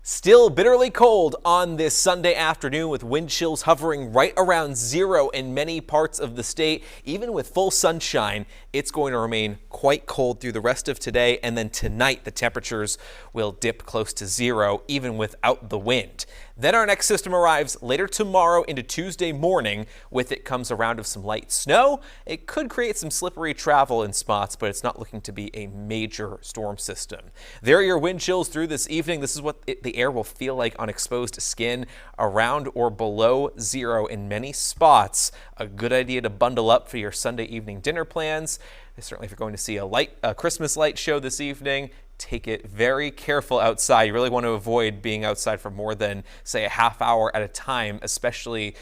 Still bitterly cold on this Sunday afternoon with wind chills hovering right around 0 in many parts of the state. Even with full sunshine, it's going to remain quite cold through the rest of today, and then tonight the temperatures will dip close to 0 even without the wind. Then our next system arrives later tomorrow into Tuesday morning. With it comes a round of some light snow. It could create some slippery travel in spots, but it's not looking to be a major storm system. There are your wind chills through this evening. This is what the air will feel like on exposed skin, around or below 0 in many spots. A good idea to bundle up for your Sunday evening dinner plans. Certainly if you're going to see a Christmas light show this evening, take it very careful outside. You really want to avoid being outside for more than, say, a half hour at a time, especially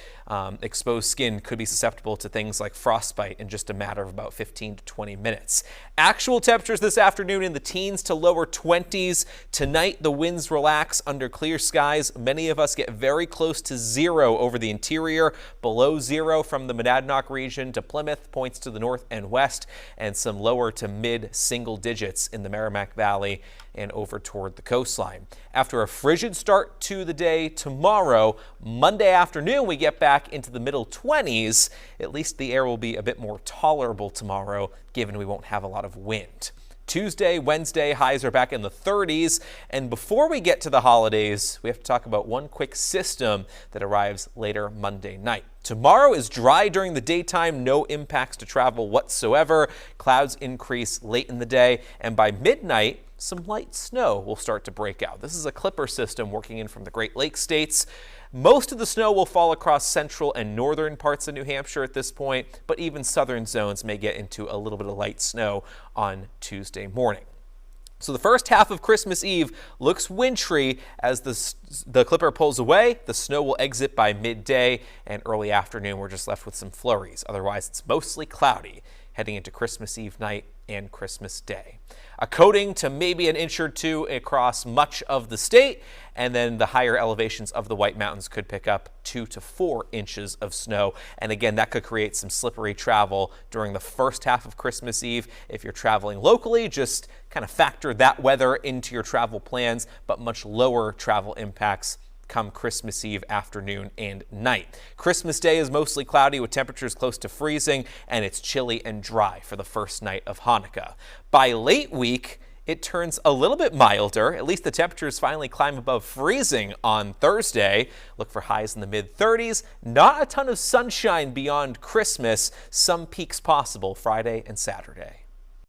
exposed skin could be susceptible to things like frostbite in just a matter of about 15 to 20 minutes. Actual temperatures this afternoon in the teens to lower 20s. Tonight, the winds relax under clear skies. Many of us get very close to 0 over the interior, below 0 from the Monadnock region to Plymouth, points to the north and west, and some lower to mid single digits in the Merrimack Valley and over toward the coastline. After a frigid start to the day tomorrow, Monday afternoon, we get back into the middle 20s. At least the air will be a bit more tolerable tomorrow, given we won't have a lot of wind. Tuesday, Wednesday, highs are back in the 30s. And before we get to the holidays, we have to talk about one quick system that arrives later Monday night. Tomorrow is dry during the daytime, no impacts to travel whatsoever. Clouds increase late in the day, and by midnight, some light snow will start to break out. This is a clipper system working in from the Great Lakes states. Most of the snow will fall across central and northern parts of New Hampshire at this point, but even southern zones may get into a little bit of light snow on Tuesday morning. So the first half of Christmas Eve looks wintry. As the clipper pulls away, the snow will exit by midday, and early afternoon we're just left with some flurries. Otherwise, it's mostly cloudy heading into Christmas Eve night and Christmas Day. A coating to maybe an inch or two across much of the state, and then the higher elevations of the White Mountains could pick up 2 to 4 inches of snow. And again, that could create some slippery travel during the first half of Christmas Eve. If you're traveling locally, just kind of factor that weather into your travel plans, but much lower travel impacts come Christmas Eve afternoon and night. Christmas Day is mostly cloudy with temperatures close to freezing, and it's chilly and dry for the first night of Hanukkah. By late week, it turns a little bit milder. At least the temperatures finally climb above freezing on Thursday. Look for highs in the mid-30s. Not a ton of sunshine beyond Christmas. Some peaks possible Friday and Saturday.